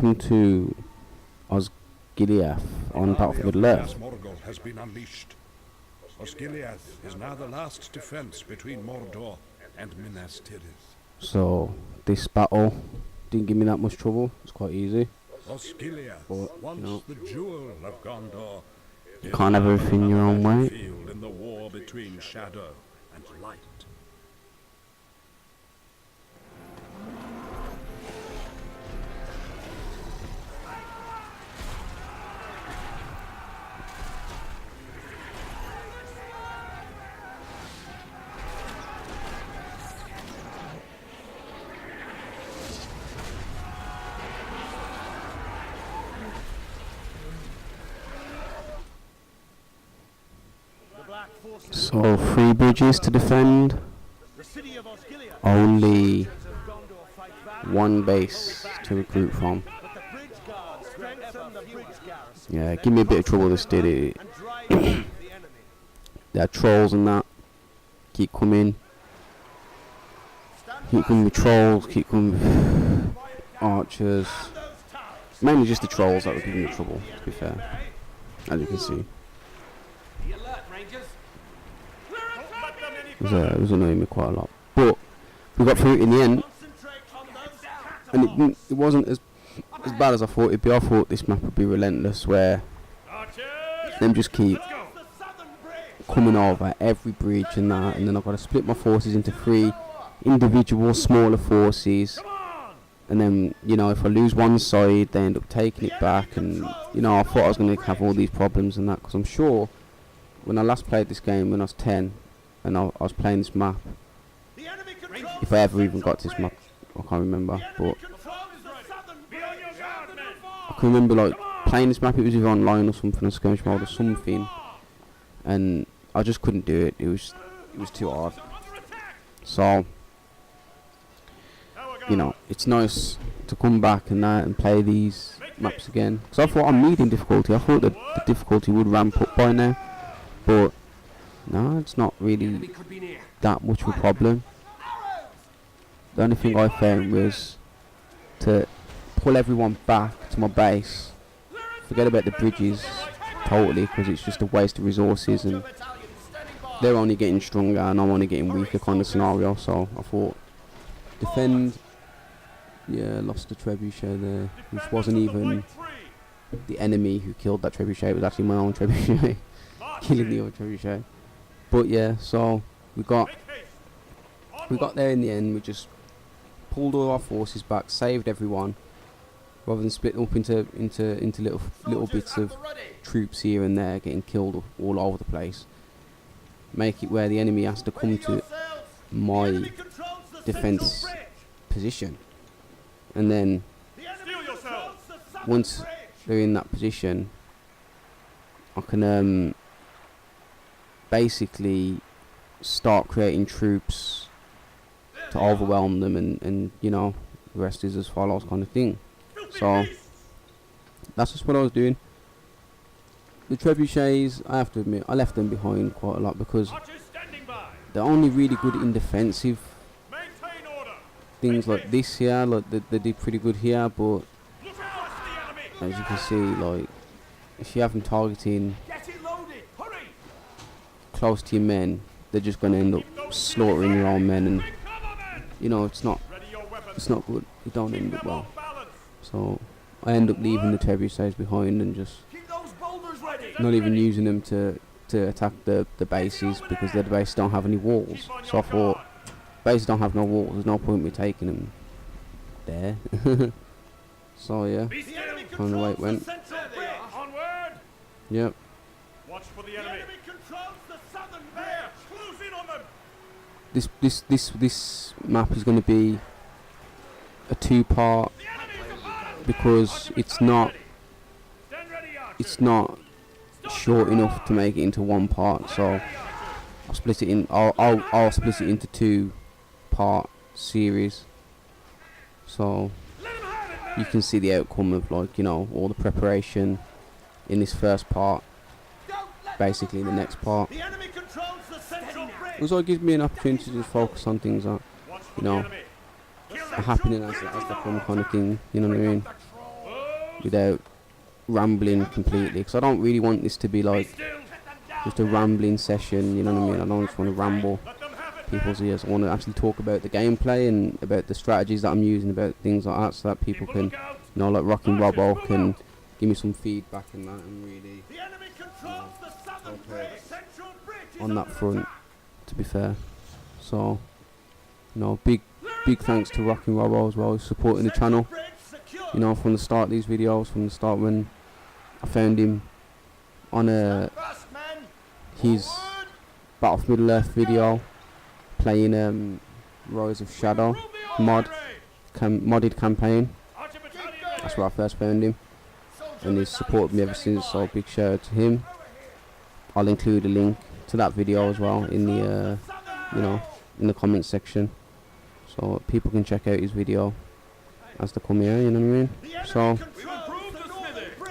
welcome to Osgiliath on Battlefield Middle-earth. Mordor has been unleashed. Osgiliath is now the last defense between Mordor and Minas Tirith. So this battle didn't give me that much trouble. It's quite easy. Osgiliath, But, once the jewel of Gondor, you can't have everything your own way. field in the war between shadow and light. So 3 bridges to defend. Only 1 base to recruit from. Yeah, give me a bit of trouble this did it. There are trolls and that. Keep coming. Keep coming with trolls, keep coming with archers. Mainly just the trolls that were giving me trouble, to be fair. As you can see. It was annoying me quite a lot. But we got through it in the end. And it wasn't as bad as I thought it'd be. I thought this map would be relentless, where them just keep coming over every bridge and that, and then I've got to split my forces into 3 individual smaller forces, and then, you know, if I lose one side they end up taking it back, and, you know, I thought I was going to have all these problems and that, because I'm sure when I last played this game when I was 10 and I was playing this map, if I ever even got to this map, I can't remember, but I can remember like playing this map. It was either online or something, on skirmish mode or something, and I just couldn't do it. It was too hard. So, you know, it's nice to come back and that and play these maps again. Because I thought on medium difficulty, I thought that the difficulty would ramp up by now, but no, it's not really that much of a problem. The only thing I found was to pull everyone back to my base. Forget about the bridges totally, because it's just a waste of resources, and they're only getting stronger and I'm only getting weaker kind of scenario. So I thought defend. Yeah, lost the trebuchet there, which wasn't even the enemy who killed that trebuchet. It was actually my own trebuchet killing the other trebuchet. But yeah, so we got there in the end. We just pulled all our forces back, saved everyone, rather than split them up into little bits of troops here and there getting killed all over the place. Make it where the enemy has to come to my defense position, and then once they're in that position, I can basically start creating troops to overwhelm them, and you know, the rest is as follows kind of thing. So that's just what I was doing. The trebuchets, I have to admit, I left them behind quite a lot, because they're only really good in defensive things like this here. Like they did pretty good here, but as you can see, like if you have them targeting close to your men, they're just going to end up slaughtering your own men, and you know, it's not good. It don't end up well. So I end up leaving the trebuchets behind and just not even using them to attack the bases, because the bases don't have any walls. So I thought, bases don't have no walls, there's no point in me taking them there. So yeah, kind of the way it went. Yep. Watch for the enemy. Controls the southern rear. Close in on them. This map is going to be a 2-part, because it's not short enough to make it into 1 part. So I'll split it in. I'll split it into 2-part series, so you can see the outcome of, like, you know, all the preparation in this first part, basically in the next part. It also gives me an opportunity to focus on things that, you know, are happening as they come, kind of thing. You know what I mean? without rambling completely, because I don't really want this to be like just a rambling session, you know what I mean? I don't just want to ramble people's ears. I want to actually talk about the gameplay and about the strategies that I'm using, about things like that, so that people can, you know, like Rockin Robbo can give me some feedback and that, and really on that front, to be fair. So, you know, big thanks to Rockin Robbo as well, supporting the channel, you know, from the start of these videos, from the start when I found him on his Battle of Middle-earth video, playing Rise of Shadow modded campaign. That's where I first found him, and he's supported me ever since, so big shout out to him. I'll include a link to that video as well in the you know, in the comments section, so people can check out his video as they come here, you know what I mean? So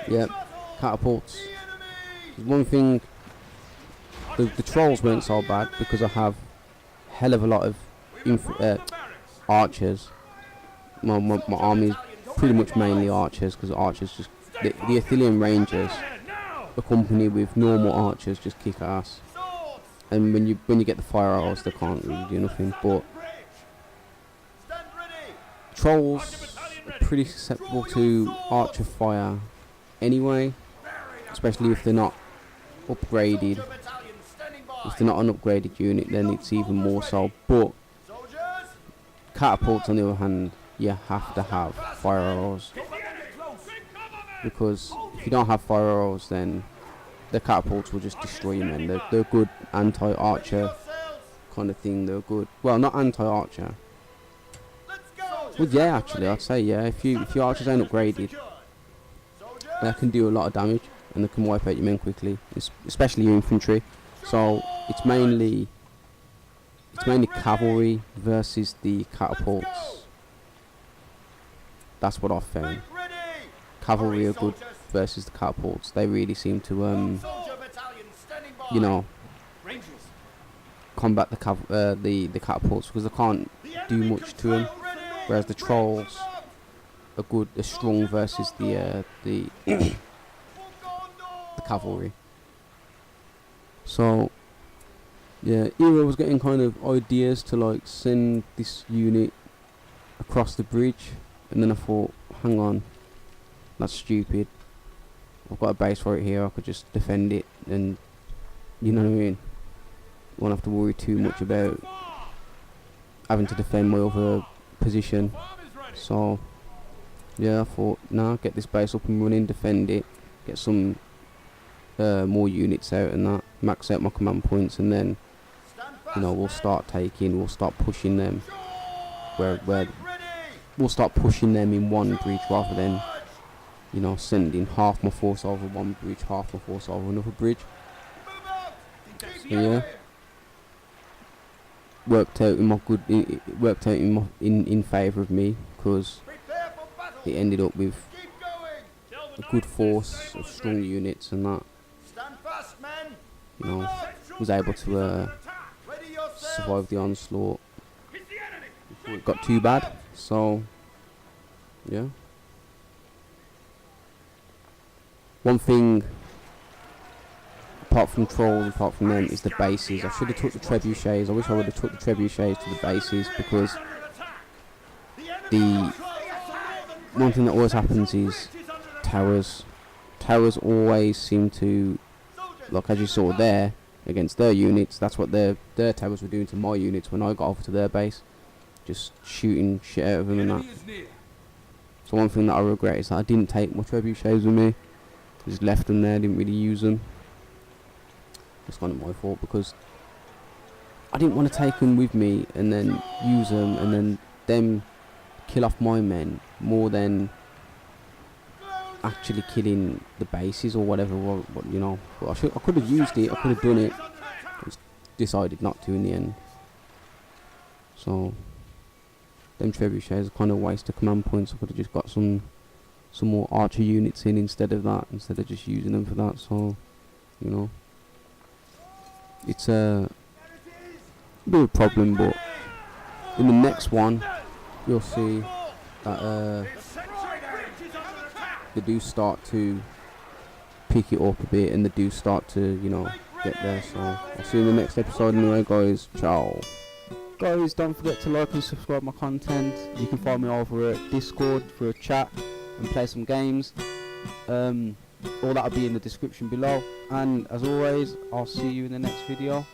yeah, catapults. One thing, the trolls weren't so bad because I have hell of a lot of archers. My army is pretty much mainly archers, because archers just the Athelian Rangers accompanied with normal archers just kick ass, and when you get the fire arrows they can't really do nothing. But trolls are pretty susceptible to archer fire anyway, especially if they're not upgraded. If they're not an upgraded unit, then it's even more so. But catapults, on the other hand, you have to have fire arrows, because if you don't have fire arrows, then the catapults will just destroy you, man. They're good anti-archer kind of thing. They're good, well, not anti-archer. Well, yeah, actually, I'd say yeah. If your archers ain't upgraded, they can do a lot of damage, and they can wipe out your men quickly, especially your infantry. So it's mainly cavalry versus the catapults. That's what I've found. Cavalry are good versus the catapults. They really seem to you know, combat the catapults, because they can't do much to them. Whereas the trolls are strong versus the the cavalry. So yeah, Era was getting kind of ideas to like send this unit across the bridge, and then I thought, hang on, that's stupid. I've got a base for it here, I could just defend it, and you know what I mean, won't have to worry too much about having to defend my other position. So yeah, I thought, nah, get this base up and running, defend it, get some more units out and that, max out my command points, and then, you know, we'll start pushing them where we'll start pushing them in one bridge, rather than, you know, sending half my force over one bridge, half my force over another bridge. So yeah, worked out in favour of me, because it ended up with a good force of strong units, and that, you know, was able to survive the onslaught before it got too bad. So yeah, one thing apart from trolls, apart from them, is the bases. I should have took the trebuchets. I wish I would have took the trebuchets to the bases, because the one thing that always happens is towers always seem to, like as you saw there against their units, that's what their towers were doing to my units when I got over to their base, just shooting shit out of them and that. So one thing that I regret is that I didn't take my trebuchets with me, just left them there, didn't really use them. It's kind of my fault, because I didn't want to take them with me and then use them and then them kill off my men more than actually killing the bases or whatever. What you know, but I could have used it. I could have done it. Just decided not to in the end. So them trebuchets are kind of waste of command points. I could have just got some more archer units in instead of that, instead of just using them for that. So, you know, it's a bit of a problem, but in the next one you'll see that they do start to pick it up a bit, and they do start to, you know, get there. So I'll see you in the next episode anyway, guys. Ciao. Guys, don't forget to like and subscribe my content. You can find me over at Discord for a chat and play some games. All that'll be in the description below, and as always, I'll see you in the next video.